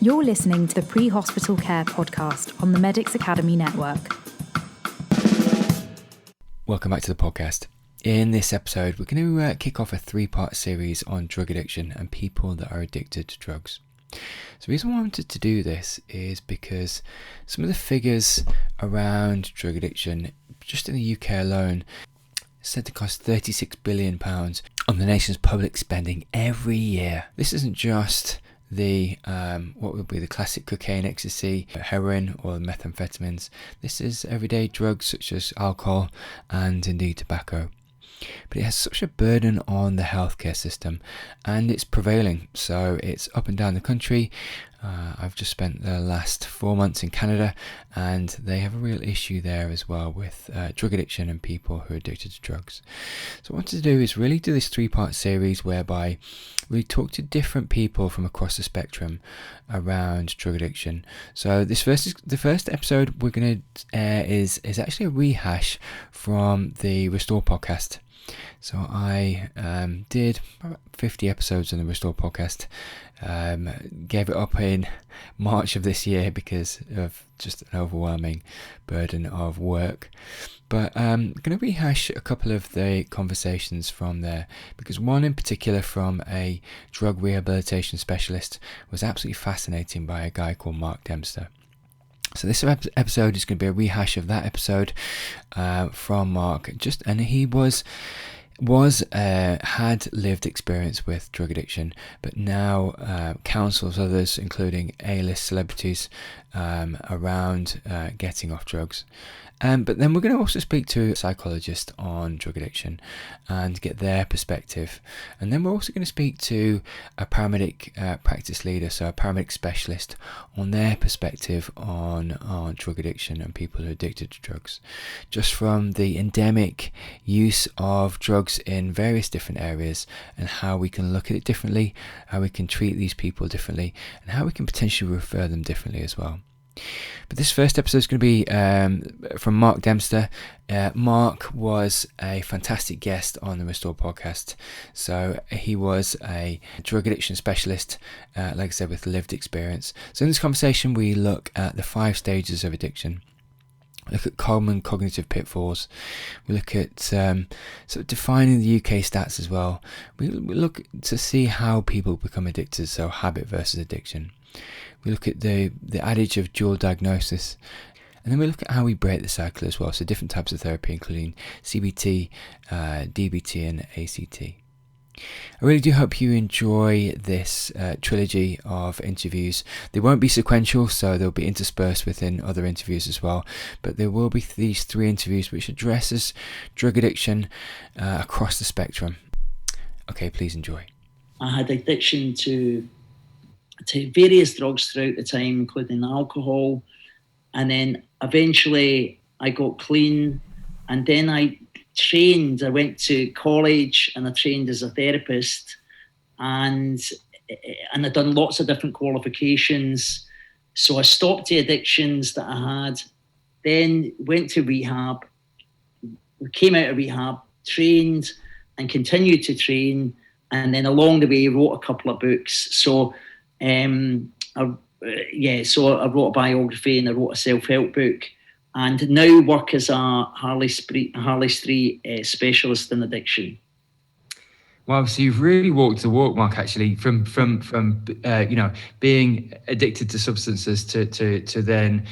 You're listening to the Pre-Hospital Care podcast on the Medics Academy Network. Welcome back to the podcast. In this episode, we're going to kick off a 3-part series on drug addiction and people that are addicted to drugs. So the reason I wanted to do this is because some of the figures around drug addiction, just in the UK alone, said to cost £36 billion on the nation's public spending every year. This isn't just the what would be the classic cocaine, ecstasy, heroin or methamphetamines. This is everyday drugs such as alcohol and indeed tobacco. But it has such a burden on the healthcare system, and it's prevailing. So it's up and down the country. I've just spent the last 4 months in Canada, and they have a real issue there as well with drug addiction and people who are addicted to drugs. So what I wanted to do is really do this 3-part series whereby we talk to different people from across the spectrum around drug addiction. So the first episode we're going to air is actually a rehash from the Restore podcast. So I did about 50 episodes on the Restore podcast, gave it up in March of this year because of just an overwhelming burden of work. But I'm going to rehash a couple of the conversations from there, because one in particular from a drug rehabilitation specialist was absolutely fascinating, by a guy called Mark Dempster. So this episode is going to be a rehash of that episode from Mark. And he had lived experience with drug addiction, but now counsels others, including A-list celebrities, around getting off drugs. But then we're going to also speak to a psychologist on drug addiction and get their perspective. And then we're also going to speak to a paramedic practice leader, so a paramedic specialist, on their perspective on drug addiction and people who are addicted to drugs. Just from the endemic use of drugs in various different areas, and how we can look at it differently, how we can treat these people differently, and how we can potentially refer them differently as well. But this first episode is going to be from Mark Dempster. Mark was a fantastic guest on the Restore podcast. So he was a drug addiction specialist, like I said, with lived experience. So in this conversation, we look at the 5 stages of addiction. Look at common cognitive pitfalls. We look at sort of defining the UK stats as well. We look to see how people become addicted, so habit versus addiction. We look at the adage of dual diagnosis, and then we look at how we break the cycle as well. So different types of therapy, including CBT, DBT and ACT. I really do hope you enjoy this trilogy of interviews. They won't be sequential, so they'll be interspersed within other interviews as well. But there will be these 3 interviews which addresses drug addiction across the spectrum. Okay, please enjoy. I had addiction to various drugs throughout the time, including alcohol, and then eventually I got clean, and then I went to college and I trained as a therapist, and I'd done lots of different qualifications. So I stopped the addictions that I had, then went to rehab, came out of rehab, trained and continued to train, and then along the way wrote a couple of books. So I wrote a biography and I wrote a self-help book, and now work as a Harley Street specialist in addiction. Wow, so you've really walked the walk, Mark, actually, from being addicted to substances to then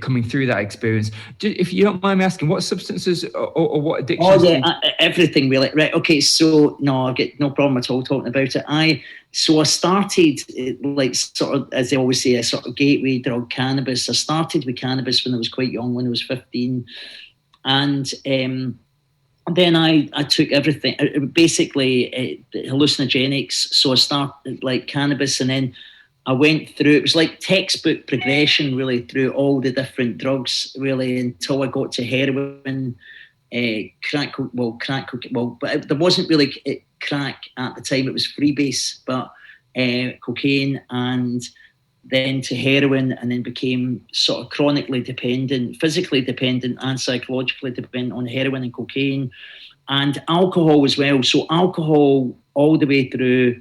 coming through that experience. If you don't mind me asking, what substances or what addictions? Everything really. Right. Okay. So no, I've got no problem at all talking about it. I started, like, sort of, as they always say, a sort of gateway drug, cannabis. I started with cannabis when I was quite young, when I was 15, and then I took everything, basically hallucinogenics. So I started like cannabis, and then I went through, it was like textbook progression really through all the different drugs really, until I got to heroin, crack, but there wasn't really crack at the time, it was freebase, but cocaine, and then to heroin, and then became sort of chronically dependent, physically dependent and psychologically dependent on heroin and cocaine, and alcohol as well. So alcohol all the way through,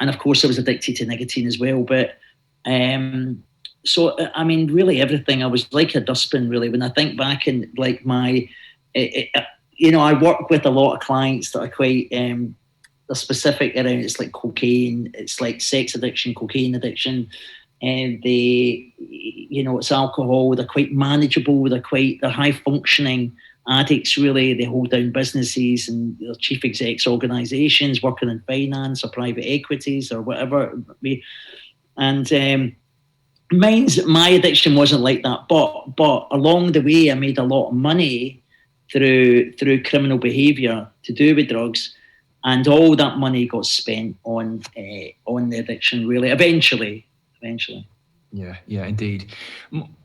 and of course I was addicted to nicotine as well, but So, I mean, really everything. I was like a dustbin, really. When I think back in like I work with a lot of clients that are quite, they're specific around, it's like cocaine, it's like sex addiction, cocaine addiction, and it's alcohol. They're quite manageable. They're high functioning addicts, really. They hold down businesses and they're chief execs, organizations working in finance or private equities or whatever it may be. And my addiction wasn't like that, but along the way, I made a lot of money through criminal behaviour to do with drugs, and all that money got spent on the addiction. Really, eventually. Yeah, indeed.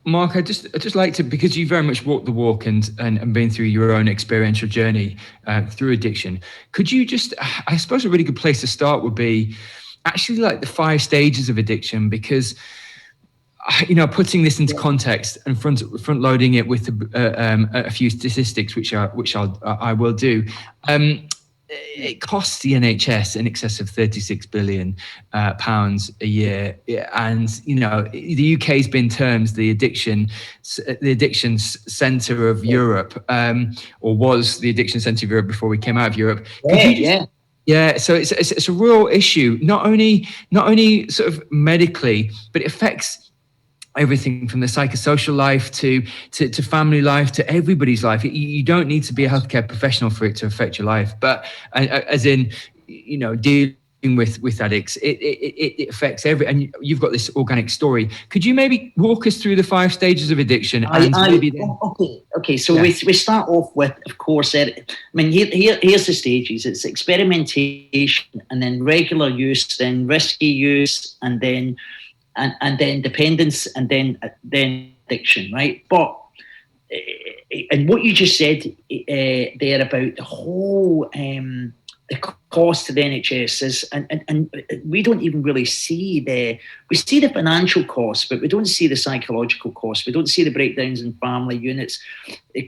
Mark, I just like to, because you very much walked the walk and been through your own experiential journey through addiction. Could you just, I suppose, a really good place to start would be actually like the 5 stages of addiction, because putting this into context and front loading it with a few statistics, which I will do. It costs the NHS in excess of £36 billion a year, and the UK has been termed the addiction centre of Europe, or was the addiction centre of Europe before we came out of Europe. Yeah, so it's a real issue, not only sort of medically, but it affects everything from the psychosocial life to family life, to everybody's life. You don't need to be a healthcare professional for it to affect your life, but as in, dealing with addicts, it affects and you've got this organic story. Could you maybe walk us through the 5 stages of addiction? Okay. So we start off with, of course, here's the stages. It's experimentation, and then regular use, then risky use, and then dependence, and then addiction, right? But and what you just said there about the whole the cost to the NHS is, and we don't even really see we see the financial costs, but we don't see the psychological costs. We don't see the breakdowns in family units,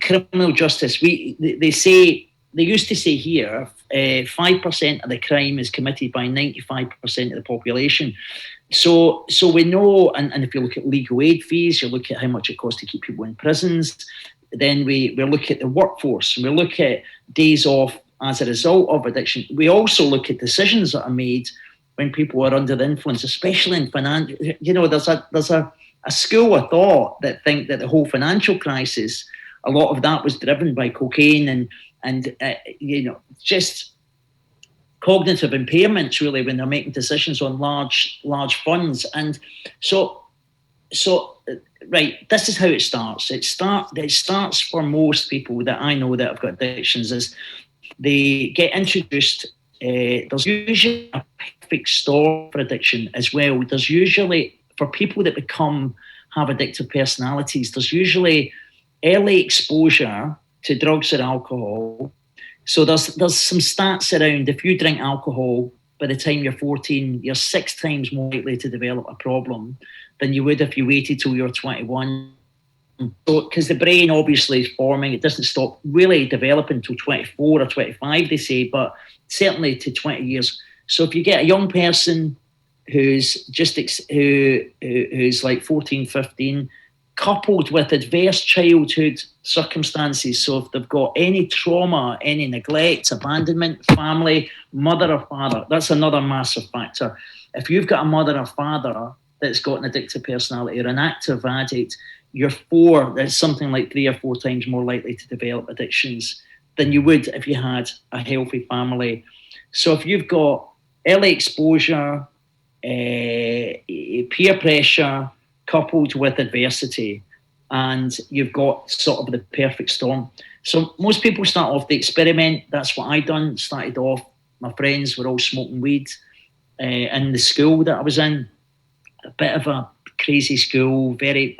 criminal justice. They used to say here, 5% of the crime is committed by 95% of the population. So we know, and if you look at legal aid fees, you look at how much it costs to keep people in prisons. Then we look at the workforce, and we look at days off as a result of addiction. We also look at decisions that are made when people are under the influence, especially in finance. There's a school of thought that think that the whole financial crisis, a lot of that was driven by cocaine and just cognitive impairments, really, when they're making decisions on large funds. And so right, this is how it starts. It starts for most people that I know that have got addictions is they get introduced. There's usually a perfect storm for addiction as well. There's usually, for people that have addictive personalities, there's usually early exposure to drugs or alcohol. So there's some stats around, if you drink alcohol by the time you're 14, you're 6 times more likely to develop a problem than you would if you waited till you're 21. So, because the brain obviously is forming, it doesn't stop really developing until 24 or 25, they say, but certainly to 20 years. So if you get a young person who's like 14, 15, coupled with adverse childhood circumstances, so if they've got any trauma, any neglect, abandonment, family, mother or father, that's another massive factor. If you've got a mother or father that's got an addictive personality or an active addict, that's something like 3 or 4 times more likely to develop addictions than you would if you had a healthy family. So if you've got early exposure, peer pressure, coupled with adversity, and you've got sort of the perfect storm. So most people start off, they experiment. That's what I done. Started off, my friends were all smoking weed in the school that I was in. A bit of a crazy school, it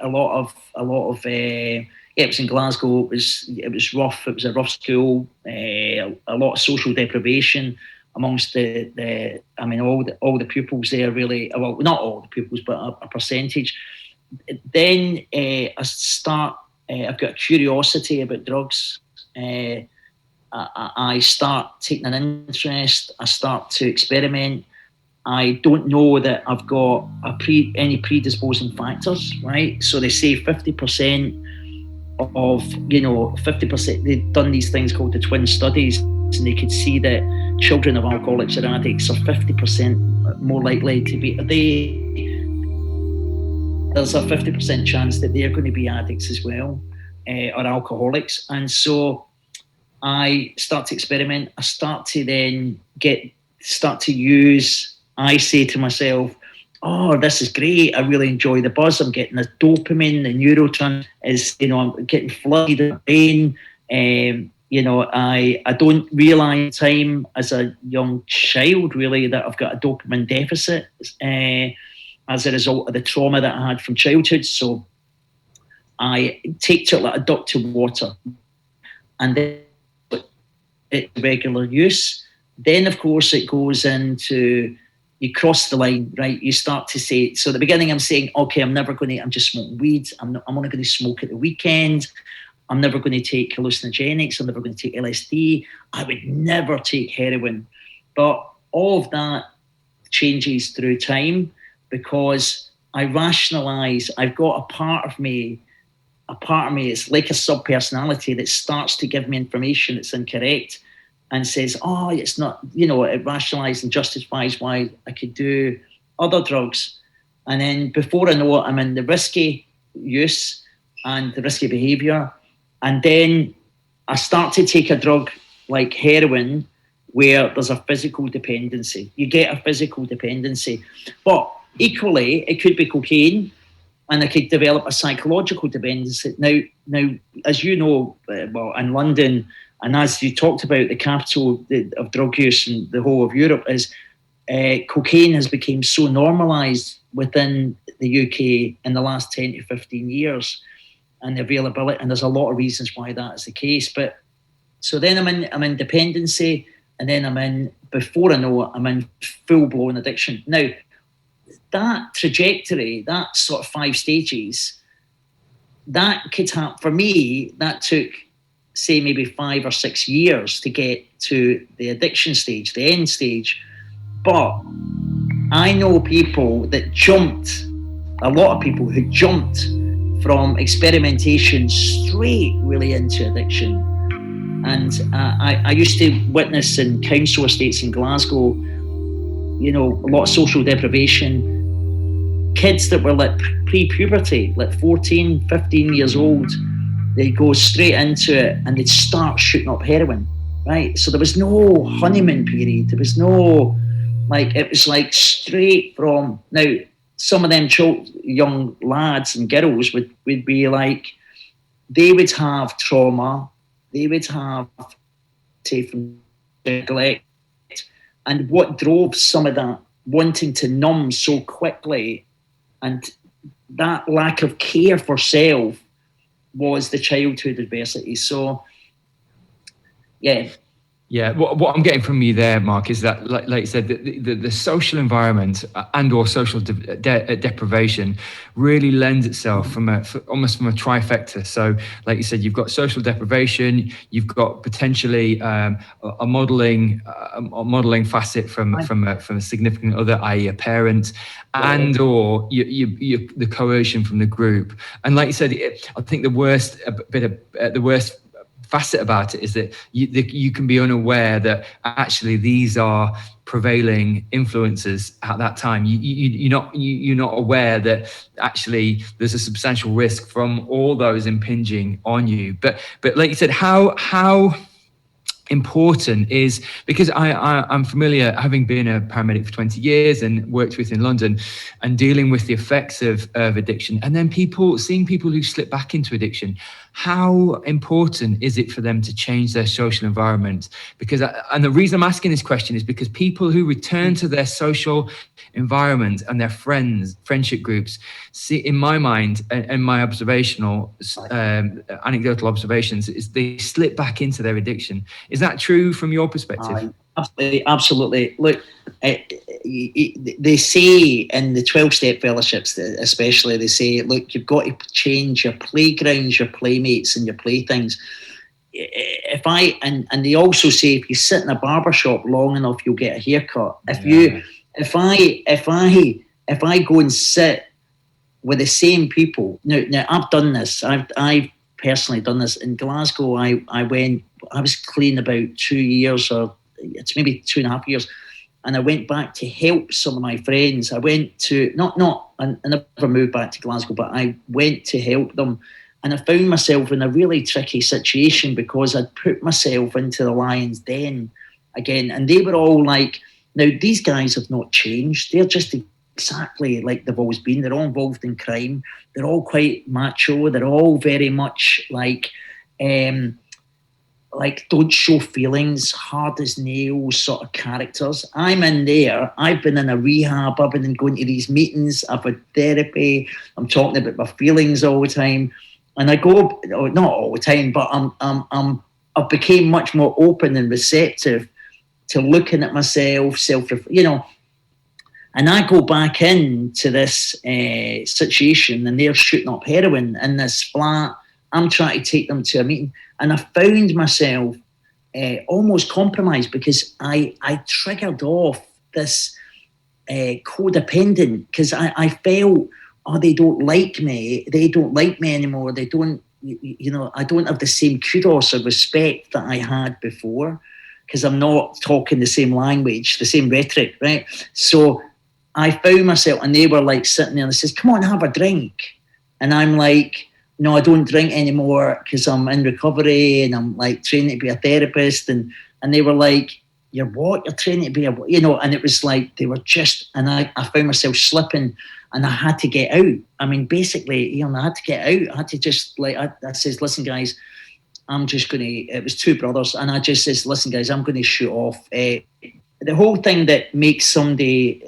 was in Glasgow. It was rough. It was a rough school. A lot of social deprivation amongst all the pupils there, really. Well, not all the pupils, but a percentage. Then I've got a curiosity about drugs. I start taking an interest. I start to experiment. I don't know that I've got any predisposing factors, right? So they say 50% of, 50%, they've done these things called the twin studies, and they could see that children of alcoholics or addicts are 50% more likely to be, there's a 50% chance that they're going to be addicts as well, or alcoholics. And so I start to experiment. I start to then use, I say to myself, oh, this is great. I really enjoy the buzz. I'm getting the dopamine, the neurotransmitter is, I'm getting flooded in the brain. I don't realise time as a young child really that I've got a dopamine deficit as a result of the trauma that I had from childhood. So I take to it like a duck to water, and then it's regular use. Then, of course, it goes into, you cross the line, right? You start to say, so at the beginning I'm saying, okay, I'm just smoking weed. I'm only going to smoke at the weekend. I'm never going to take hallucinogenics. I'm never going to take LSD. I would never take heroin. But all of that changes through time because I rationalise. I've got a part of me, it's like a subpersonality that starts to give me information that's incorrect and says, oh, it's not, it rationalizes and justifies why I could do other drugs. And then before I know it, I'm in the risky use and the risky behavior. And then I start to take a drug like heroin where there's a physical dependency. You get a physical dependency. But equally, it could be cocaine, and I could develop a psychological dependency. Now, as you know, in London, and as you talked about, the capital of drug use in the whole of Europe is cocaine has become so normalised within the UK in the last 10 to 15 years, and the availability, and there's a lot of reasons why that is the case. But so then I'm in dependency, and then before I know it, I'm in full-blown addiction. Now, that trajectory, that sort of 5 stages, that could happen. For me, that took, say, maybe 5 or 6 years to get to the addiction stage, the end stage. But I know people that jumped, a lot of people who jumped from experimentation straight really into addiction. And I used to witness in council estates in Glasgow, a lot of social deprivation, kids that were like pre-puberty, like 14, 15 years old, they'd go straight into it and they'd start shooting up heroin, right? So there was no honeymoon period. There was no, it was like straight from, now, some of them young lads and girls would be like, they would have trauma, they would have, say, from neglect. And what drove some of that wanting to numb so quickly and that lack of care for self was the childhood adversity. So, yeah. Yeah, what I'm getting from you there, Mark, is that, like you said, the social environment and or social deprivation really lends itself almost from a trifecta. So, like you said, you've got social deprivation, you've got potentially a modelling facet from a significant other, i.e., a parent, and or the coercion from the group. And like you said, I think the worst facet about it is that you can be unaware that actually these are prevailing influences at that time. You're not aware that actually there's a substantial risk from all those impinging on you. But like you said, how important is, because I'm familiar, having been a paramedic for 20 years and worked with in London and dealing with the effects of addiction, and then seeing people who slip back into addiction. How important is it for them to change their social environment? And the reason I'm asking this question is because people who return to their social environment and their friendship groups, see, in my mind and my anecdotal observations, is they slip back into their addiction. Is that true from your perspective? Absolutely. Look, they say in the 12-step fellowships, especially, they say, look, you've got to change your playgrounds, your playmates, and your playthings. And they also say, if you sit in a barber shop long enough, you'll get a haircut. If if I go and sit with the same people, now I've done this. I've personally done this in Glasgow. I was clean about 2 years, or it's maybe 2.5 years, and I went back to help some of my friends. I went to I never moved back to Glasgow, but I went to help them, and I found myself in a really tricky situation because I'd put myself into the lion's den again, and they were all like, now these guys have not changed. They're just exactly like they've always been. They're all involved in crime. They're all quite macho. They're all very much like don't show feelings, hard as nails sort of characters. I'm in there. I've been in a rehab. I've been going to these meetings. I've had therapy. I'm talking about my feelings all the time. And I go, not all the time, but I've became much more open and receptive to looking at myself, and I go back into this situation, and they're shooting up heroin in this flat. I'm trying to take them to a meeting, and I found myself almost compromised because I triggered off this codependent, because I felt, they don't like me. They don't like me anymore. They don't, I don't have the same kudos or respect that I had before because I'm not talking the same language, the same rhetoric, right? So I found myself, and they were like sitting there and they says, come on, have a drink. And I'm like, no, I don't drink anymore because I'm in recovery and I'm like training to be a therapist. And they were like, you're what? You're training to be a, and it was like, they were just, and I found myself slipping and I had to get out. I mean, basically, I had to get out. I had to just I says, listen, guys, I'm just going to, it was two brothers. And I just says, listen, guys, I'm going to shoot off. The whole thing that makes somebody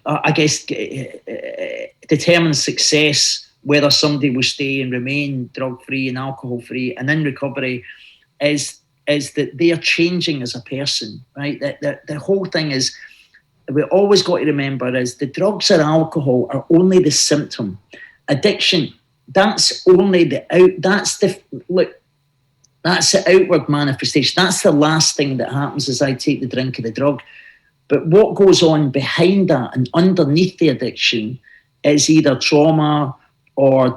I guess, determines success, whether somebody will stay and remain drug-free and alcohol-free and in recovery, is that they are changing as a person, right? The whole thing is, we always got to remember is the drugs or alcohol are only the symptom. Addiction, that's only that's the outward manifestation. That's the last thing that happens as I take the drink of the drug. But what goes on behind that and underneath the addiction is either trauma or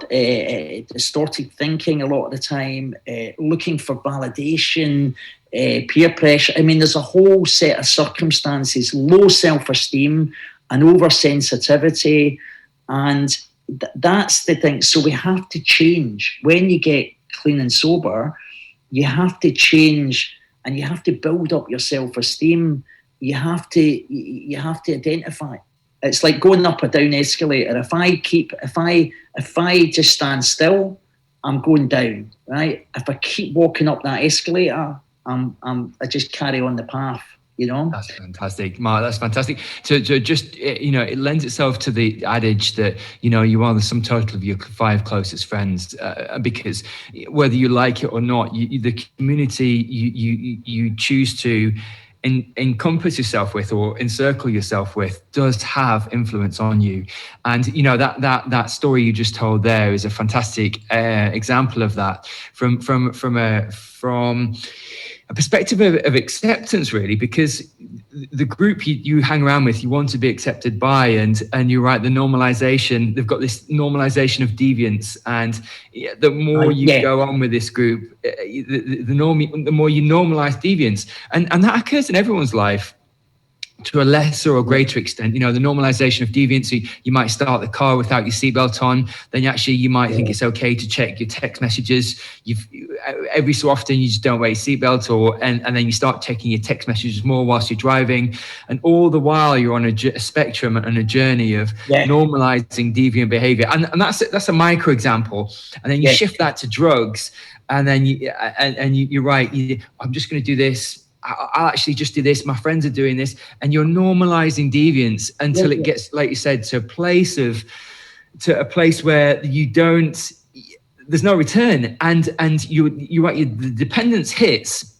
distorted thinking a lot of the time, looking for validation, peer pressure. I mean, there's a whole set of circumstances, low self-esteem and oversensitivity. And that's the thing. So we have to change. When you get clean and sober, you have to change and you have to build up your self-esteem. You have to identify. It's like going up or down escalator. If I just stand still, I'm going down, right? If I keep walking up that escalator, I just carry on the path, That's fantastic, Mark. That's fantastic. To just, it lends itself to the adage that, you are the sum total of your 5 closest friends, because whether you like it or not, the community you choose to encompass yourself with or encircle yourself with does have influence on you. And that story you just told there is a fantastic example of that from a perspective of acceptance, really, because the group you hang around with, you want to be accepted by, and you're right, the normalization, they've got this normalization of deviance, and the more you go on with this group, the more you normalize deviance, and that occurs in everyone's life to a lesser or greater extent. The normalization of deviance. So you might start the car without your seatbelt on. Then you might think it's okay to check your text messages. Every so often you just don't wear your seatbelt, and then you start checking your text messages more whilst you're driving. And all the while you're on a spectrum and a journey of normalizing deviant behavior. And that's a micro example. And then you shift that to drugs, and then you're right. I'm just going to do this. I'll actually just do this. My friends are doing this, and you're normalizing deviance until it gets, like you said, to a place where there's no return, and you're right. The dependence hits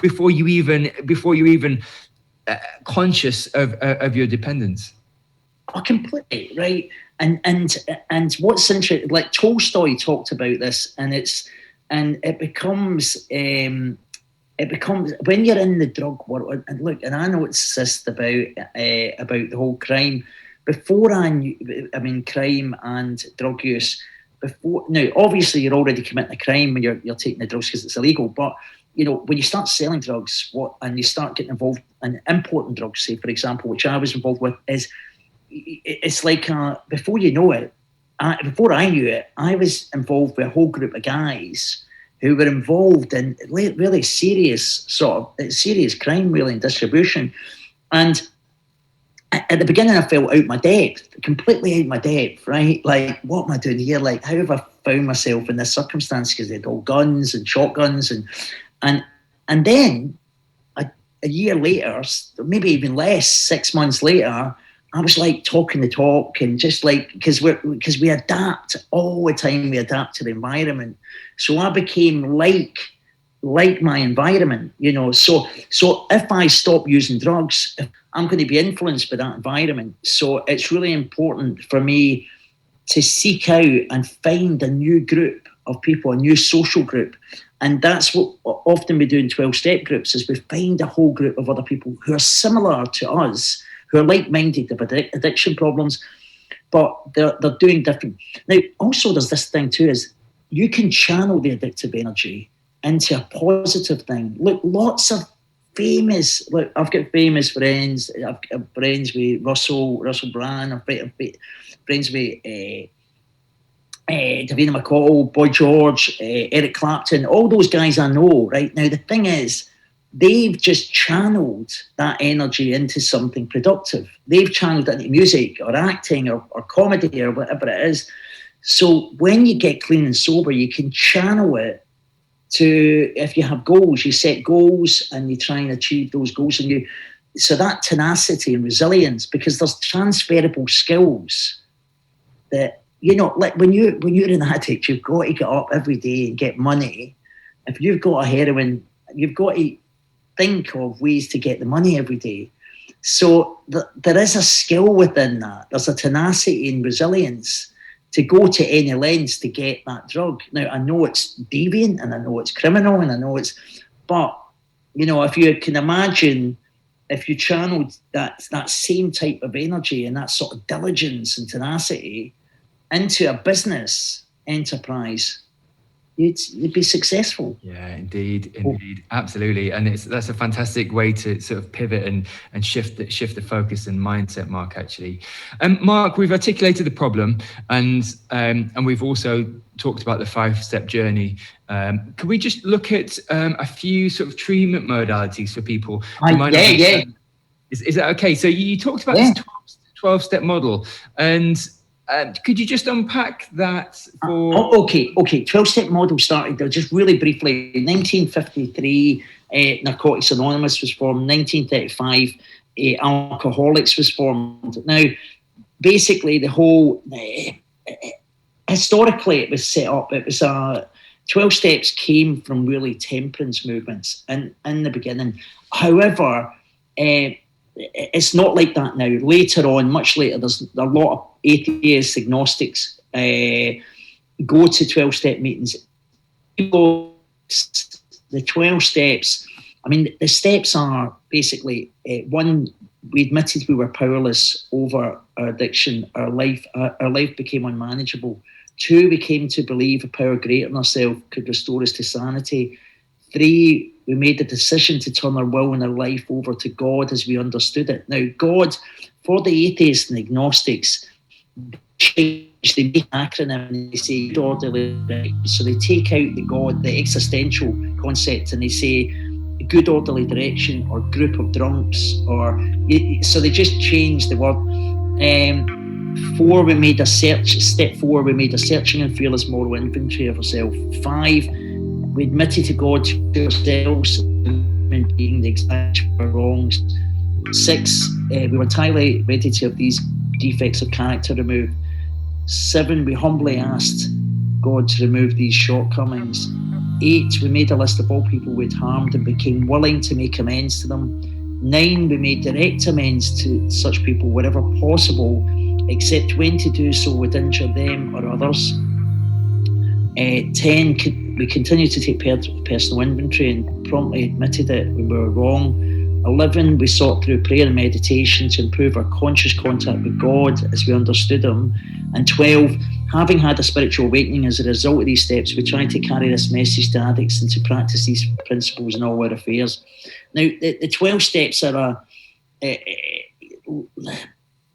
before you even conscious of your dependence. Oh, completely right. And what's interesting, like Tolstoy talked about this, and it becomes. it becomes, when you're in the drug world, and look, and I know it's just about the whole crime. Before I knew, crime and drug use. Now, obviously, you're already committing a crime when you're taking the drugs because it's illegal. But when you start selling drugs, and you start getting involved in importing drugs, say for example, which I was involved with, it's like before you know it, before I knew it, I was involved with a whole group of guys who were involved in really serious crime, really, in distribution. And at the beginning, I felt completely out my depth, right? Like, what am I doing here? Like, how have I found myself in this circumstance? Because they had all guns and shotguns, and then a year later, maybe even less, 6 months later, I was like talking the talk, and just like, because we adapt all the time, we adapt to the environment. So I became like my environment, So if I stop using drugs, I'm going to be influenced by that environment. So it's really important for me to seek out and find a new group of people, a new social group. And that's what often we do in 12-step groups, is we find a whole group of other people who are similar to us, who are like-minded, of addiction problems, but they're doing different. Now, also there's this thing too, is you can channel the addictive energy into a positive thing. Look, I've got famous friends. I've got friends with Russell Brand. I've got friends with Davina McCall, Boy George, Eric Clapton, all those guys I know, right? Now, the thing is, they've just channeled that energy into something productive. They've channeled it into music or acting or comedy or whatever it is. So when you get clean and sober, you can channel it to, if you have goals, you set goals and you try and achieve those goals. So that tenacity and resilience, because there's transferable skills that, like when you're an addict, you've got to get up every day and get money. If you've got a heroin, you've got to think of ways to get the money every day. So there is a skill within that. There's a tenacity and resilience to go to any lengths to get that drug. Now, I know it's deviant and I know it's criminal and I know but, if you can imagine, if you channeled that same type of energy and that sort of diligence and tenacity into a business enterprise, you'd be successful. Yeah, indeed, absolutely, and that's a fantastic way to sort of pivot and shift the focus and mindset. Mark, actually, Mark, we've articulated the problem, and we've also talked about the 5-step journey. Could we just look at a few sort of treatment modalities for people? Is that okay? So you talked about this 12-step model, and could you just unpack that for... Okay. 12-step model started, just really briefly, in 1953, Narcotics Anonymous was formed. 1935, Alcoholics was formed. Now, basically, the whole... historically, it was set up, 12 steps came from really temperance movements in the beginning. However, it's not like that now. Later on, much later, there's a lot of atheists, agnostics go to 12-step meetings. The 12 steps, the steps are basically, one, we admitted we were powerless over our addiction. Our life became unmanageable. 2, we came to believe a power greater than ourselves could restore us to sanity. 3, we made the decision to turn our will and our life over to God as we understood it. Now, God, for the atheists and agnostics, they make an acronym and they say good orderly direction. So they take out the existential concept, and they say good orderly direction or group of drunks, so they just changed the word. 4, we made a search. Step 4, we made a searching and fearless moral inventory of ourselves. 5, we admitted to God to ourselves, being the exact wrongs. 6, we were entirely ready to have these defects of character removed. 7, we humbly asked God to remove these shortcomings. 8, we made a list of all people we'd harmed and became willing to make amends to them. 9, we made direct amends to such people wherever possible, except when to do so would injure them or others. 10, We continued to take personal inventory and promptly admitted it when we were wrong. 11, we sought through prayer and meditation to improve our conscious contact with God as we understood Him. And 12, having had a spiritual awakening as a result of these steps, we tried to carry this message to addicts and to practice these principles in all our affairs. Now, the 12 steps are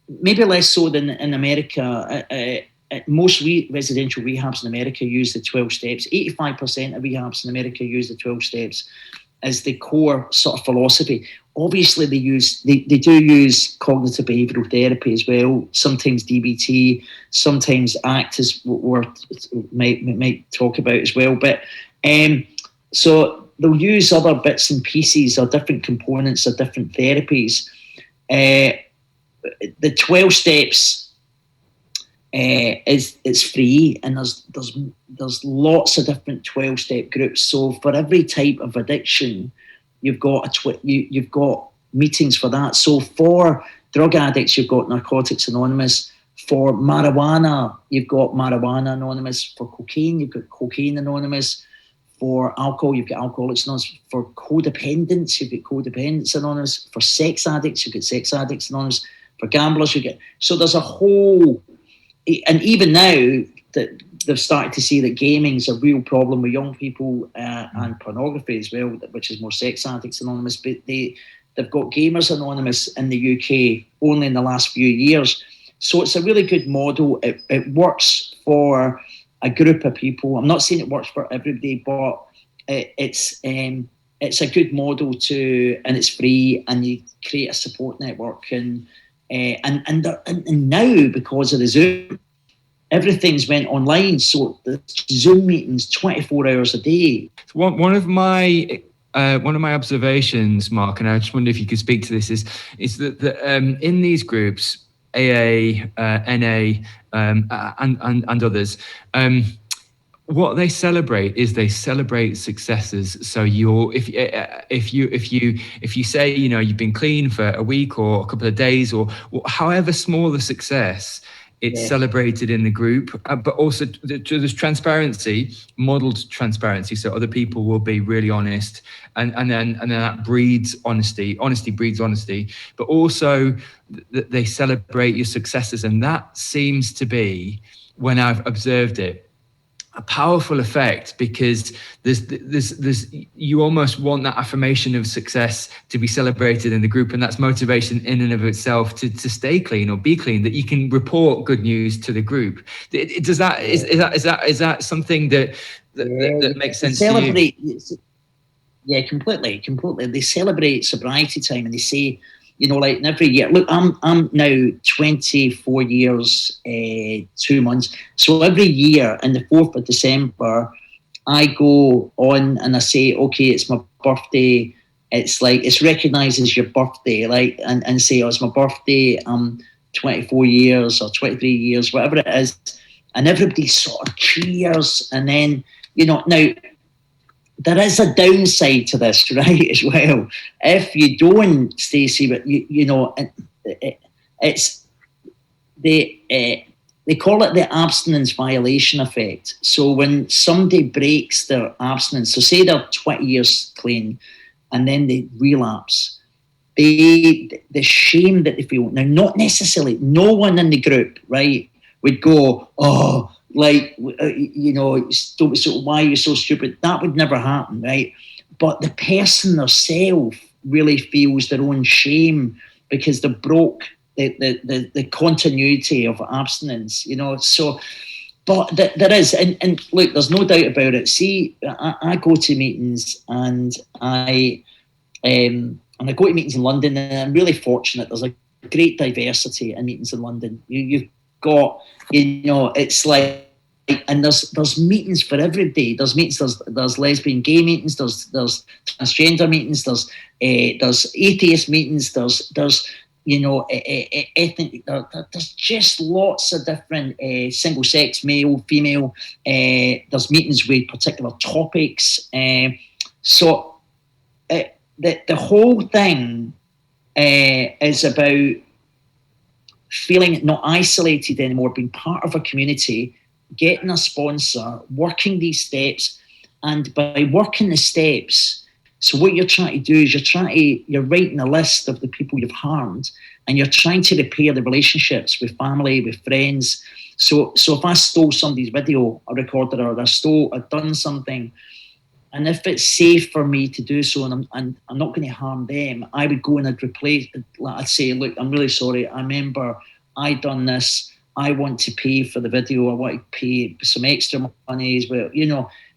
maybe less so than in America. Most residential rehabs in America use the 12 steps. 85% of rehabs in America use the 12 steps as the core sort of philosophy. Obviously, they do use cognitive behavioural therapy as well. Sometimes DBT, sometimes ACT, as we might talk about as well. But so they'll use other bits and pieces or different components of different therapies. The 12 steps it's free, and there's lots of different 12-step groups. So for every type of addiction, you've got you've got meetings for that. So for drug addicts, you've got Narcotics Anonymous. For marijuana, you've got Marijuana Anonymous. For cocaine, you've got Cocaine Anonymous. For alcohol, you've got Alcoholics Anonymous. For codependents, you've got Codependents Anonymous. For sex addicts, you've got Sex Addicts Anonymous. For gamblers, you get. So there's a whole. And even now, that they've started to see that gaming is a real problem with young people and pornography as well, which is more Sex Addicts Anonymous. But they've got Gamers Anonymous in the UK only in the last few years. So it's a really good model. It works for a group of people. I'm not saying it works for everybody, but it's a good model and it's free, and you create a support network. And now, because of the Zoom, everything's went online. So the Zoom meetings 24 hours a day. One of my observations, Mark, and I just wonder if you could speak to this, is that in these groups, AA, NA, and others, what they celebrate successes. So if you say, you know, you've been clean for a week or a couple of days or however small the success, it's celebrated in the group, but also there's transparency, modeled transparency. So other people will be really honest, and then that breeds honesty. Honesty breeds honesty, but also they celebrate your successes, and that seems to be, when I've observed it, a powerful effect, because there's you almost want that affirmation of success to be celebrated in the group, and that's motivation in and of itself to stay clean or be clean, that you can report good news to the group. Is that something that makes sense to you? Yeah, completely. They celebrate sobriety time, and they say, you know, like every year. Look, I'm now 24 years, 2 months. So every year on the 4th of December, I go on and I say, okay, it's my birthday. It's like, it's recognised as your birthday, like, and say, oh, it's my birthday. I'm 24 years or 23 years, whatever it is. And everybody sort of cheers. And then, you know, now, there is a downside to this, right, as well. If you don't, Stacey, but you know, it's they call it the abstinence violation effect. So when somebody breaks their abstinence, so say they're 20 years clean, and then they relapse, the shame that they feel. Now, not necessarily, no one in the group, right, would go, oh, like, you know, so why are you so stupid? That would never happen, right? But the person themselves really feels their own shame because they broke the continuity of abstinence, you know. So, but there is, and look, there's no doubt about it. See, I go to meetings, and I go to meetings in London, and I'm really fortunate. There's a great diversity in meetings in London. You've got, you know, it's like, and there's meetings for everybody. There's meetings. There's lesbian, gay meetings. There's transgender meetings. There's atheist meetings. There's you know, ethnic. There's just lots of different single sex, male, female. There's meetings with particular topics. So the whole thing is about feeling not isolated anymore, being part of a community, getting a sponsor, working these steps, And by working the steps, so what you're trying to do is you're writing a list of the people you've harmed, and you're trying to repair the relationships with family, with friends. So if I stole somebody's video, I recorded, or I've done something, and if it's safe for me to do so, and I'm not going to harm them, I would go and I'd say, look, I'm really sorry. I remember I done this. I want to pay for the video. I want to pay some extra money as well,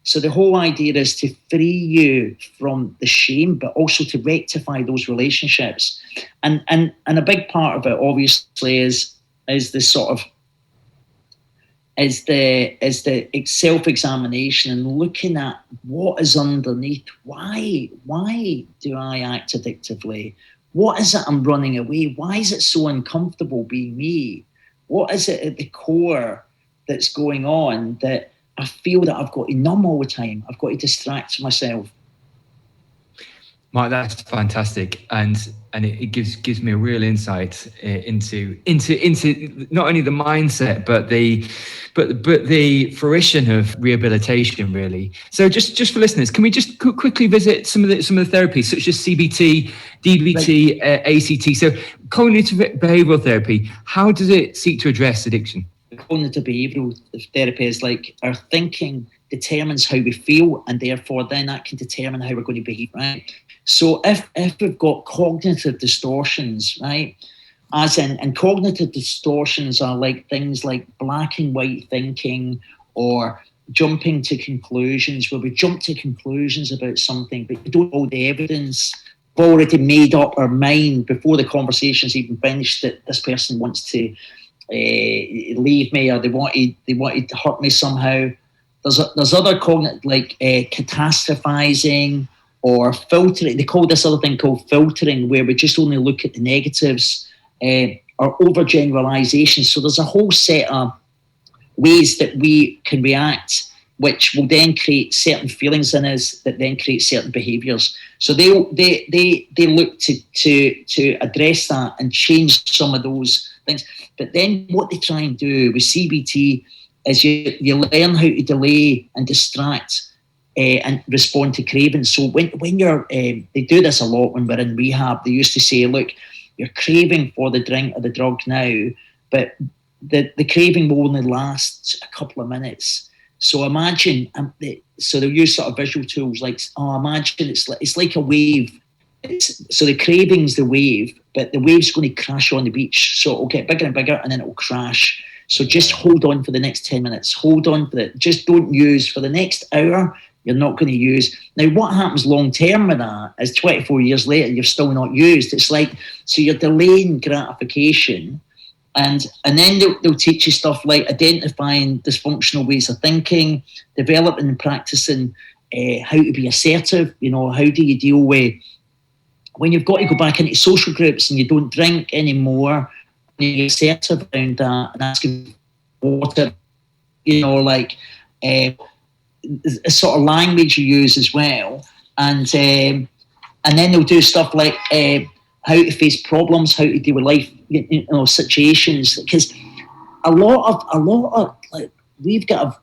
So the whole idea is to free you from the shame, but also to rectify those relationships. And a big part of it, obviously, is the sort of is the self-examination and looking at what is underneath. Why do I act addictively? What is it I'm running away? Why is it so uncomfortable being me? What is it at the core that's going on that I feel that I've got to numb all the time? I've got to distract myself. Mark, that's fantastic, and it gives me a real insight into not only the mindset but the fruition of rehabilitation, really. So just for listeners, can we just quickly visit some of the therapies such as CBT, DBT, right. ACT? So cognitive behavioural therapy, how does it seek to address addiction? Cognitive behavioural therapy is like our thinking determines how we feel, and therefore then that can determine how we're going to behave, right? So if we've got cognitive distortions, right, and cognitive distortions are like things like black and white thinking, or jumping to conclusions, where we jump to conclusions about something, but we don't know the evidence. We've already made up our mind before the conversation's even finished that this person wants to leave me, or they wanted to hurt me somehow. There's other cognitive, like catastrophizing or filtering. They call this other thing called filtering, where we just only look at the negatives, or overgeneralization. So there's a whole set of ways that we can react, which will then create certain feelings in us that then create certain behaviours. So they look to address that and change some of those things. But then what they try and do with CBT is you learn how to delay and distract and respond to cravings. So when you're, they do this a lot when we're in rehab. They used to say, look, you're craving for the drink or the drug now, but the craving will only last a couple of minutes. So imagine, so they'll use sort of visual tools like, imagine it's like a wave. So the craving's the wave, but the wave's going to crash on the beach. So it'll get bigger and bigger, and then it'll crash. So just hold on for the next 10 minutes. Hold on for it. Just don't use for the next hour. You're not going to use. Now, what happens long term with that is 24 years later, you've still not used. It's like, so you're delaying gratification. And then they'll teach you stuff like identifying dysfunctional ways of thinking, developing and practicing how to be assertive. How do you deal with when you've got to go back into social groups and you don't drink anymore, and you're assertive around that and asking for water, a sort of language you use as well. And then they'll do stuff like how to face problems, how to deal with life, situations. Because a lot of like, we've got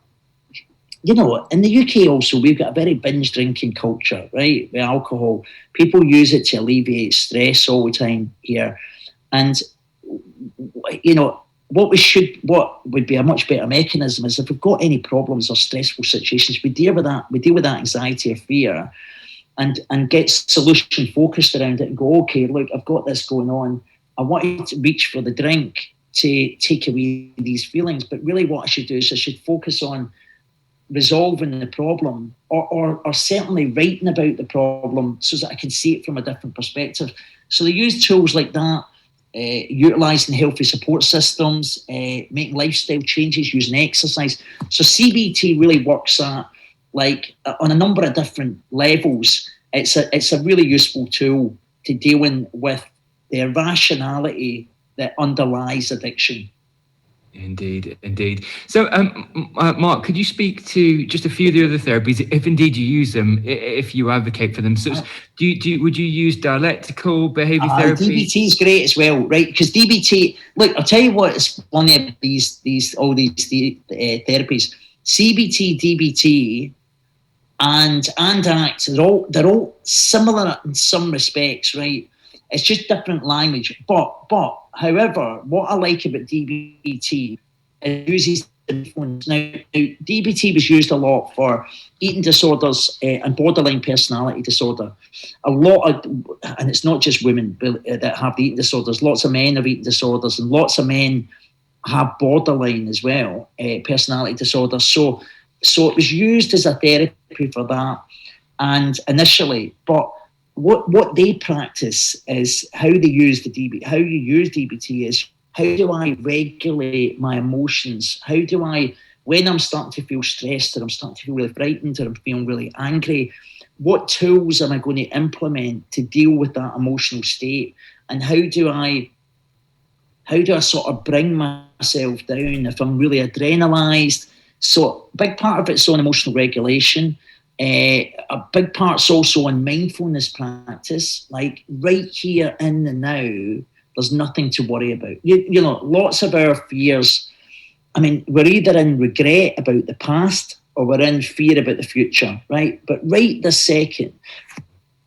in the UK also, we've got a very binge drinking culture, right? With alcohol, people use it to alleviate stress all the time here. And, what would be a much better mechanism is if we've got any problems or stressful situations, we deal with that anxiety or fear and get solution focused around it and go, okay, look, I've got this going on. I want to reach for the drink to take away these feelings. But really what I should do is I should focus on resolving the problem or certainly writing about the problem so that I can see it from a different perspective. So they use tools like that, utilising healthy support systems, making lifestyle changes, using exercise. So CBT really works at on a number of different levels. It's a really useful tool to dealing with the irrationality that underlies addiction. Indeed. So, Mark, could you speak to just a few of the other therapies, if indeed you use them, if you advocate for them? So, would you use dialectical behaviour therapy? DBT is great as well, right? Because DBT, look, I'll tell you what is funny about all these therapies. CBT, DBT and act. They're all similar in some respects, right? It's just different language. But however, what I like about DBT is it uses influence. Now, DBT was used a lot for eating disorders and borderline personality disorder. A lot of, and it's not just women that have the eating disorders. Lots of men have eating disorders, and lots of men have borderline as well, personality disorder. So it was used as a therapy for that, and initially, but what they practice is how they use how you use DBT is how do I regulate my emotions? How do I, when I'm starting to feel stressed, or I'm starting to feel really frightened, or I'm feeling really angry, what tools am I going to implement to deal with that emotional state? And how do I sort of bring myself down if I'm really adrenalized? So a big part of it's on emotional regulation. A big part's also on mindfulness practice, like right here in the now, there's nothing to worry about. You know, lots of our fears, I mean, we're either in regret about the past or we're in fear about the future, right? But right this second, I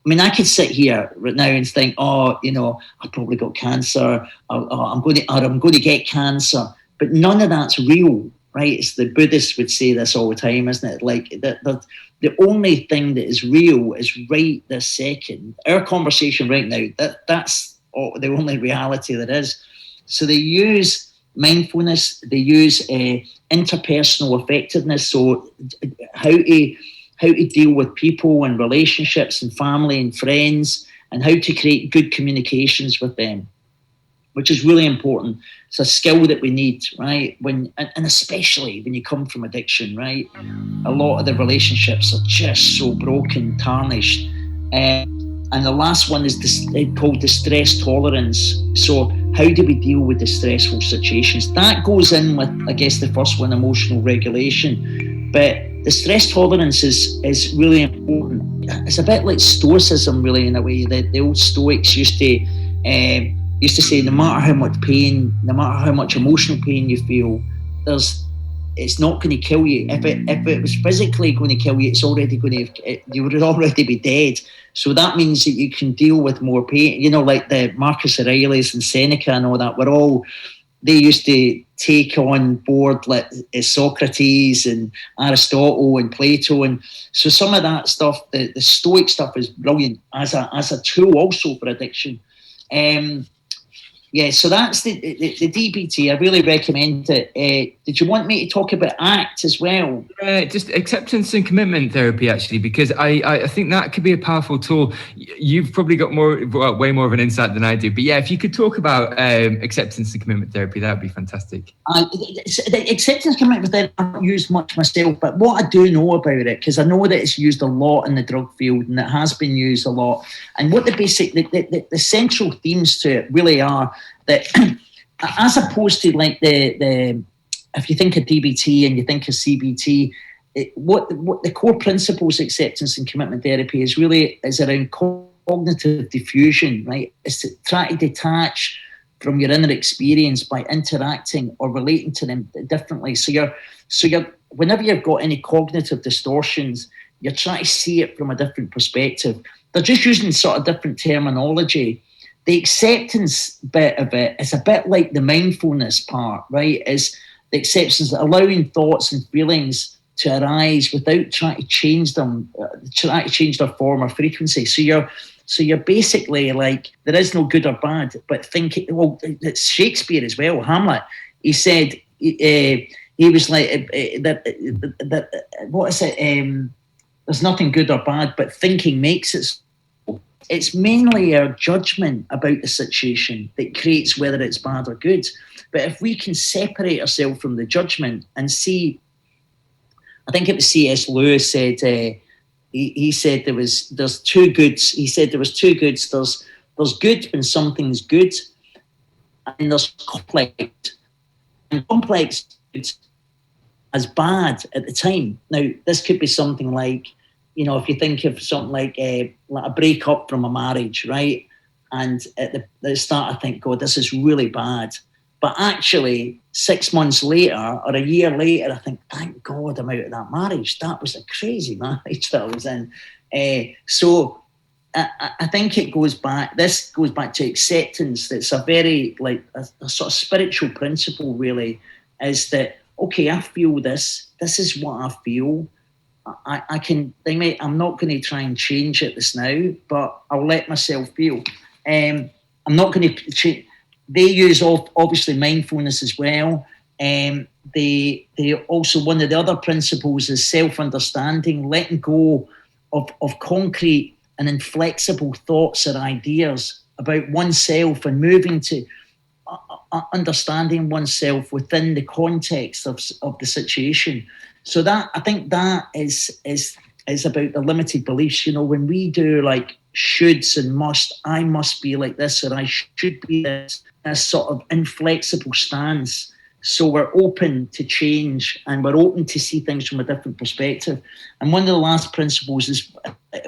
mean, I could sit here right now and think, oh, you know, I probably got cancer, or I'm going to get cancer, but none of that's real, right? It's the Buddhists would say this all the time, isn't it? Like the only thing that is real is right this second. Our conversation right now, that's the only reality that is. So they use mindfulness, they use interpersonal effectiveness, so how to deal with people and relationships and family and friends, and how to create good communications with them, which is really important. It's a skill that we need, right? And especially when you come from addiction, right? A lot of the relationships are just so broken, tarnished. And the last one is called the stress tolerance. So how do we deal with the stressful situations? That goes in with, I guess, the first one, emotional regulation. But the stress tolerance is really important. It's a bit like stoicism, really, in a way. The old Stoics used to say, no matter how much pain, no matter how much emotional pain you feel, it's not going to kill you. If it was physically going to kill you, you would already be dead. So that means that you can deal with more pain. You know, like the Marcus Aurelius and Seneca and all that, they used to take on board like Socrates and Aristotle and Plato. And so some of that stuff, the Stoic stuff is brilliant as a tool also for addiction. Yeah, so that's the DBT. I really recommend it. Did you want me to talk about ACT as well? Just acceptance and commitment therapy, actually, because I think that could be a powerful tool. You've probably got way more of an insight than I do. But yeah, if you could talk about acceptance and commitment therapy, that would be fantastic. The acceptance and commitment therapy I haven't used much myself, but what I do know about it, because I know that it's used a lot in the drug field and it has been used a lot. And what the central themes to it really are that, as opposed to like the if you think of DBT and you think of CBT, what the core principles of acceptance and commitment therapy is around cognitive diffusion, right? It's to try to detach from your inner experience by interacting or relating to them differently. So you're whenever you've got any cognitive distortions, you're trying to see it from a different perspective. They're just using sort of different terminology. The acceptance bit of it is a bit like the mindfulness part, right? Is the acceptance, allowing thoughts and feelings to arise without trying to change them, trying to change their form or frequency. So you're basically like, there is no good or bad, but think, well, it's Shakespeare as well, Hamlet. He said, he was like, what is it? There's nothing good or bad, but thinking makes it. It's mainly our judgment about the situation that creates whether it's bad or good. But if we can separate ourselves from the judgment and see, I think it was C.S. Lewis said, he said there's two goods. He said there was two goods. There's good when something's good, and there's complex. And complex goods as bad at the time. Now, this could be something like, you know, if you think of something like a breakup from a marriage, right? And at the start, I think, God, this is really bad. But actually, 6 months later or a year later, I think, thank God I'm out of that marriage. That was a crazy marriage that I was in. So I think it goes back, this goes back to acceptance. That's a very, like, a sort of spiritual principle, really, is that, okay, I feel this. This is what I feel. I'm not going to try and change it this now, but I'll let myself feel. I'm not going to change. They use obviously mindfulness as well. They also, one of the other principles is self-understanding, letting go of concrete and inflexible thoughts or ideas about oneself and moving to understanding oneself within the context of the situation. So that, I think that is about the limited beliefs. You know, when we do like shoulds and must, I must be like this or I should be this sort of inflexible stance. So we're open to change and we're open to see things from a different perspective. And one of the last principles is,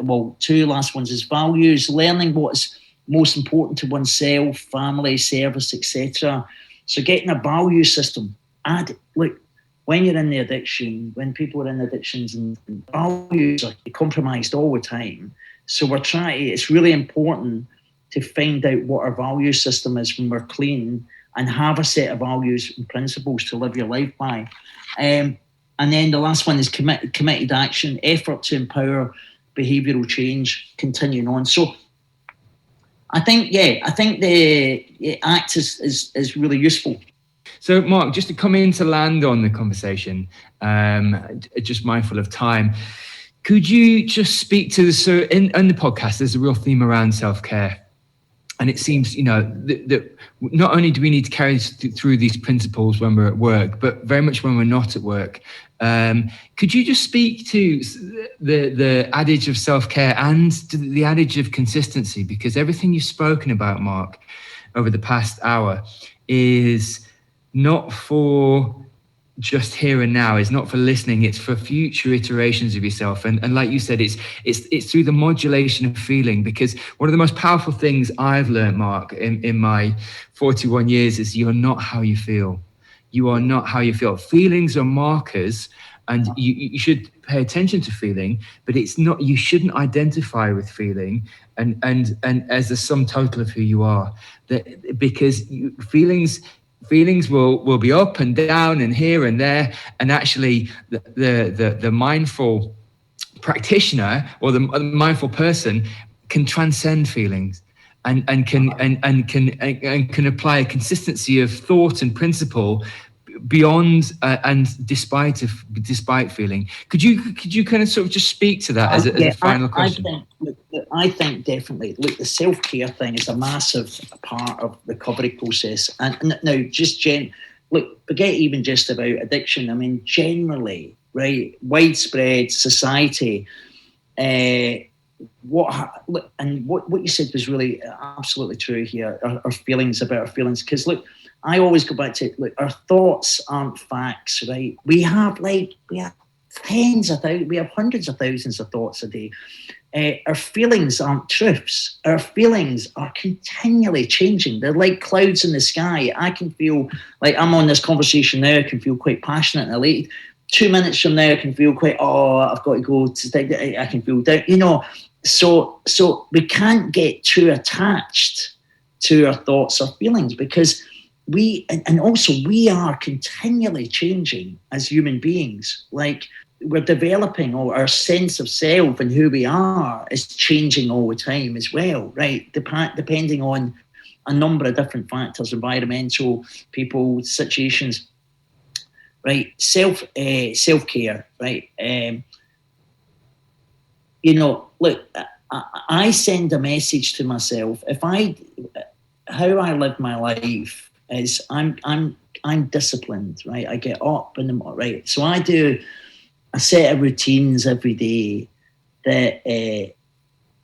well, two last ones is values, learning what is most important to oneself, family, service, etc. So getting a value system. Look, when you're in the addiction, when people are in addictions, and values are compromised all the time. So it's really important to find out what our value system is when we're clean and have a set of values and principles to live your life by. And then the last one is committed action, effort to empower behavioural change, continuing on. So I think the ACT is really useful. So, Mark, just to come in to land on the conversation, just mindful of time, could you just speak to this? So in the podcast, there's a real theme around self-care. And it seems, you know, that not only do we need to carry through these principles when we're at work, but very much when we're not at work. Could you just speak to the adage of self-care and the adage of consistency? Because everything you've spoken about, Mark, over the past hour is not for just here and now, is not for listening, it's for future iterations of yourself. And like you said, it's through the modulation of feeling, because one of the most powerful things I've learned, Mark, in my 41 years is you're not how you feel. You are not how you feel. Feelings are markers, and you should pay attention to feeling, but it's not, you shouldn't identify with feeling and as the sum total of who you are. Because feelings will be up and down and here and there, and actually the mindful practitioner or the mindful person can transcend feelings and can apply a consistency of thought and principle beyond and despite feeling. Could you kind of sort of just speak to that as a final question? I think definitely. Look, the self-care thing is a massive part of the recovery process. And now, forget even just about addiction. I mean, generally, right, widespread society. What you said was really absolutely true here. Our feelings about our feelings, because look, I always go back to it. Look, our thoughts aren't facts, right? We have tens of thousands, we have hundreds of thousands of thoughts a day. Our feelings aren't truths. Our feelings are continually changing. They're like clouds in the sky. I can feel like I'm on this conversation now. I can feel quite passionate and elated. 2 minutes from now, I can feel quite, I've got to go. I can feel down. You know, so we can't get too attached to our thoughts or feelings, because we are continually changing as human beings. Like, we're developing, or our sense of self and who we are is changing all the time as well, right? Depending on a number of different factors, environmental, people, situations, right? Self-care, right? Look, I send a message to myself. How I live my life is I'm disciplined, right? I get up in the morning, right? So I do a set of routines every day that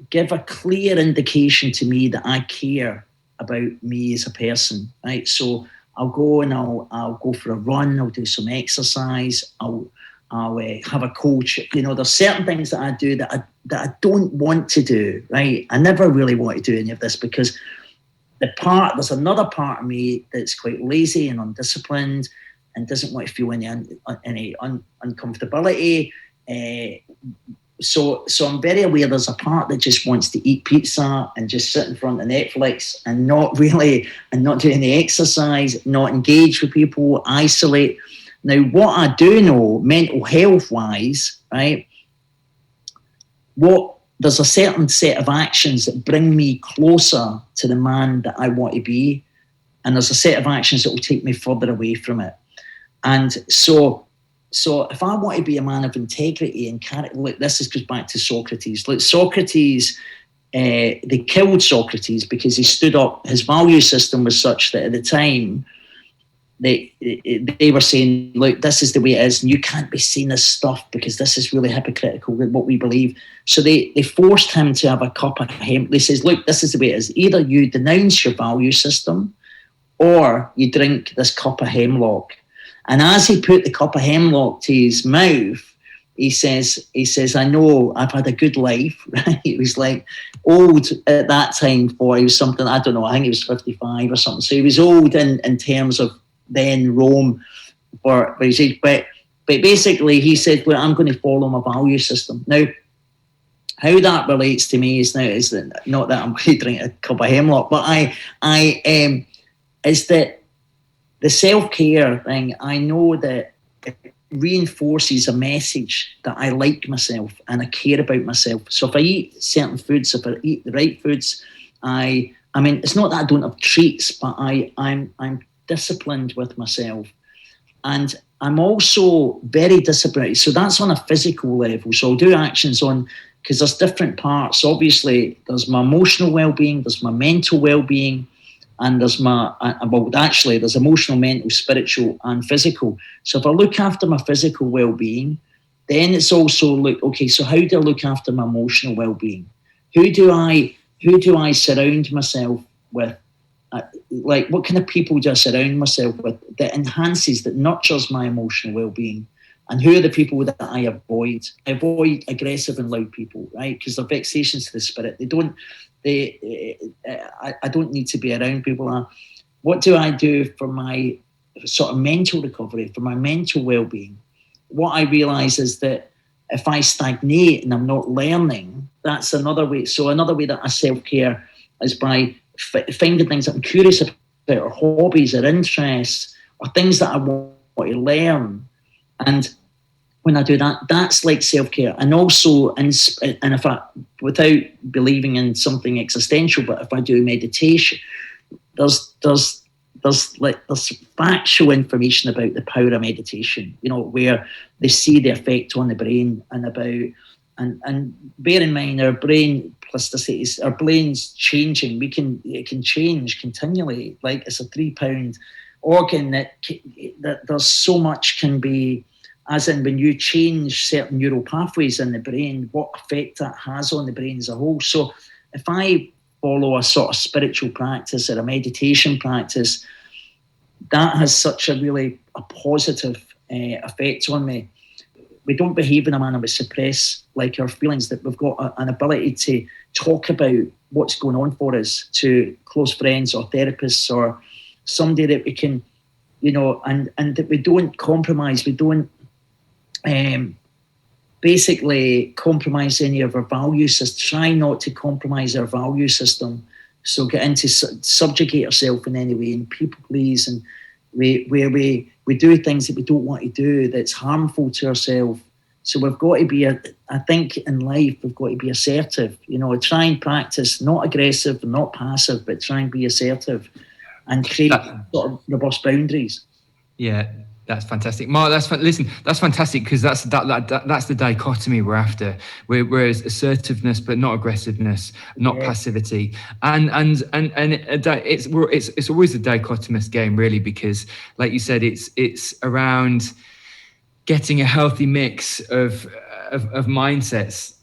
give a clear indication to me that I care about me as a person, right? So I'll go and I'll go for a run. I'll do some exercise. I'll have a coach. You know, there's certain things that I do that I don't want to do, right? I never really want to do any of this, because there's another part of me that's quite lazy and undisciplined and doesn't want to feel any uncomfortability. So I'm very aware there's a part that just wants to eat pizza and just sit in front of Netflix and not do any exercise, not engage with people, isolate. Now, what I do know, mental health wise, right? There's a certain set of actions that bring me closer to the man that I want to be, and there's a set of actions that will take me further away from it. And so if I want to be a man of integrity and character, look, this goes back to Socrates. Look, Socrates, they killed Socrates because he stood up. His value system was such that at the time, they were saying, look, this is the way it is, and you can't be saying this stuff because this is really hypocritical with what we believe. So they forced him to have a cup of hemlock. They says, look, this is the way it is. Either you denounce your value system or you drink this cup of hemlock. And as he put the cup of hemlock to his mouth, he says, I know I've had a good life, right? He was like old at that time for, he was something, I don't know, I think he was 55 or something. So he was old in terms of then Rome, but he said, but basically he said, well, I'm going to follow my value system. Now, how that relates to me is not that I'm going to drink a cup of hemlock, but is that the self-care thing, I know that it reinforces a message that I like myself and I care about myself. So if I eat certain foods, if I eat the right foods, I mean, it's not that I don't have treats, but I'm disciplined with myself, and I'm also very disciplined. So that's on a physical level. So I'll do actions on, because there's different parts. Obviously, there's my emotional well-being, there's my mental well-being, and there's there's emotional, mental, spiritual, and physical. So if I look after my physical well-being, then it's also so how do I look after my emotional well-being? Who do I surround myself with? What kind of people do I surround myself with that enhances, that nurtures my emotional well-being? And who are the people that I avoid? I avoid aggressive and loud people, right? Because they're vexations to the spirit. I don't need to be around people. What do I do for my sort of mental recovery, for my mental well-being? What I realise is that if I stagnate and I'm not learning, that's another way. So another way that I self-care is by finding things that I'm curious about, or hobbies or interests, or things that I want to learn. And when I do that, that's like self-care. And also, and if I, without believing in something existential, but if I do meditation, there's factual information about the power of meditation, where they see the effect on the brain and bear in mind our brain plasticities, our brain's changing. It can change continually. Like it's a 3 pound organ that there's so much can be, as in when you change certain neural pathways in the brain, what effect that has on the brain as a whole. So if I follow a sort of spiritual practice or a meditation practice, that has such a positive effect on me. We don't behave in a manner we suppress like our feelings, that we've got an ability to talk about what's going on for us to close friends or therapists or somebody that we can, and that we don't compromise. We don't basically compromise any of our value system. Try not to compromise our value system. So get into subjugate ourselves in any way and people please, and we do things that we don't want to do that's harmful to ourselves. So we've got to be, I think in life, we've got to be assertive. Try and practice not aggressive, not passive, but try and be assertive and create sort of robust boundaries. Yeah, that's fantastic, Mark. That's fantastic, because that's the dichotomy we're after. Whereas assertiveness, but not aggressiveness, not passivity, and it's always a dichotomous game, really, because, like you said, it's around getting a healthy mix of mindsets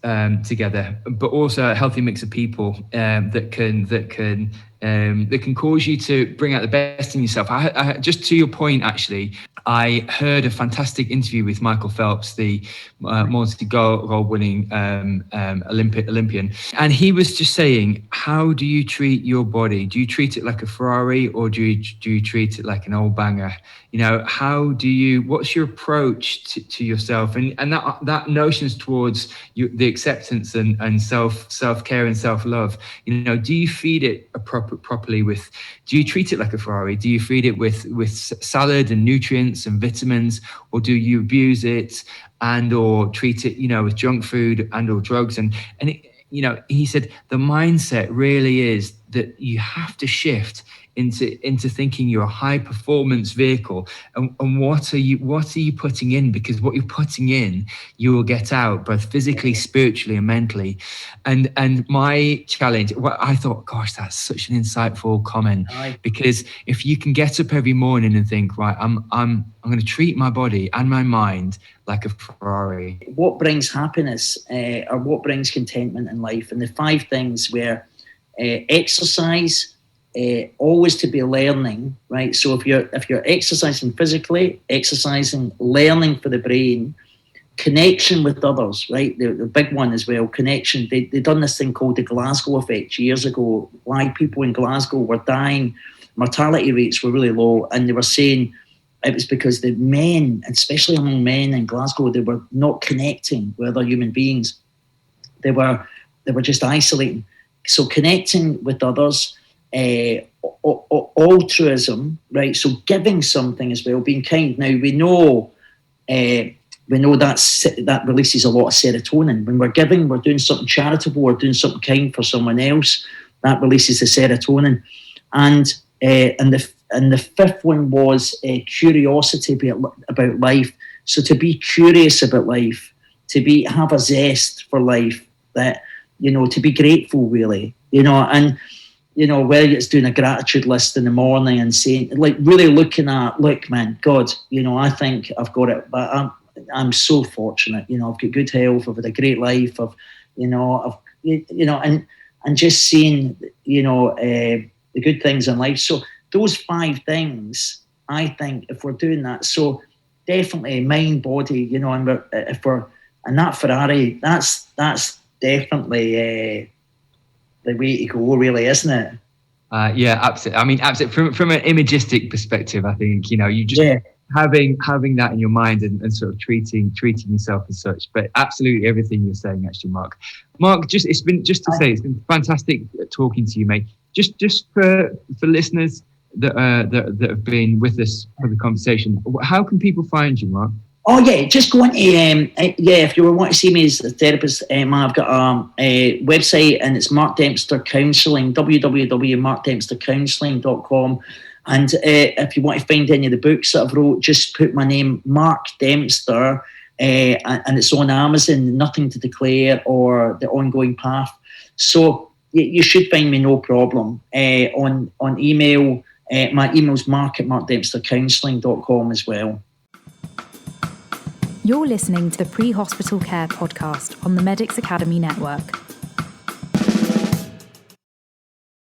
together, but also a healthy mix of people that can that can cause you to bring out the best in yourself. I just to your point, actually, I heard a fantastic interview with Michael Phelps, the multi-gold winning Olympian. And he was just saying, how do you treat your body? Do you treat it like a Ferrari, or do you treat it like an old banger? You know, what's your approach to yourself? And that notions towards the acceptance and self-care and self-love. You know, do you feed it properly do you treat it like a Ferrari? Do you feed it with salad and nutrients and vitamins, or do you abuse it or treat it, you know, with junk food and or drugs? And it, you know, he said the mindset really is that you have to shift into thinking you're a high performance vehicle, and what are you putting in? Because what you're putting in, you will get out, both physically, spiritually, and mentally. And my challenge, I thought, gosh, that's such an insightful comment, because if you can get up every morning and think, right, I'm going to treat my body and my mind like a Ferrari. What brings happiness or what brings contentment in life? And the 5 things were exercise. Always to be learning, right? So if you're exercising physically, exercising, learning for the brain, connection with others, right? The big one as well, connection. They done this thing called the Glasgow effect years ago. Why people in Glasgow were dying, mortality rates were really low, and they were saying it was because the men, especially among men in Glasgow, they were not connecting with other human beings. They were just isolating. So connecting with others. Altruism, right? So giving something as well, being kind. Now we know that releases a lot of serotonin. When we're giving, we're doing something charitable, we're doing something kind for someone else. That releases the serotonin. And the 5th one was curiosity about life. So to be curious about life, to have a zest for life, that, you know, to be grateful really, you know, and you know, whether it's doing a gratitude list in the morning and saying, like, really looking at, look, man, God, you know, I think I've got it, but I'm so fortunate, you know, I've got good health, I've had a great life, and just seeing, you know, the good things in life. So those 5 things, I think, if we're doing that, so definitely mind, body, you know, and that Ferrari, that's definitely the way to go, really, isn't it? Yeah, absolutely. I mean, absolutely. From an imagistic perspective, I think, you know, you just having that in your mind and sort of treating yourself as such. But absolutely everything you're saying, actually, Mark. It's been fantastic talking to you, mate. Just for listeners that have been with us for the conversation, how can people find you, Mark? Oh yeah, just go into if you want to see me as a therapist, I've got a website, and it's Mark Dempster Counselling, www.markdempstercounselling.com. And if you want to find any of the books that I've wrote, just put my name, Mark Dempster, and it's on Amazon, Nothing to Declare or The Ongoing Path. So you should find me no problem. On email, my email's mark@markdempstercounselling.com as well. You're listening to the Pre-Hospital Care podcast on the Medics Academy Network.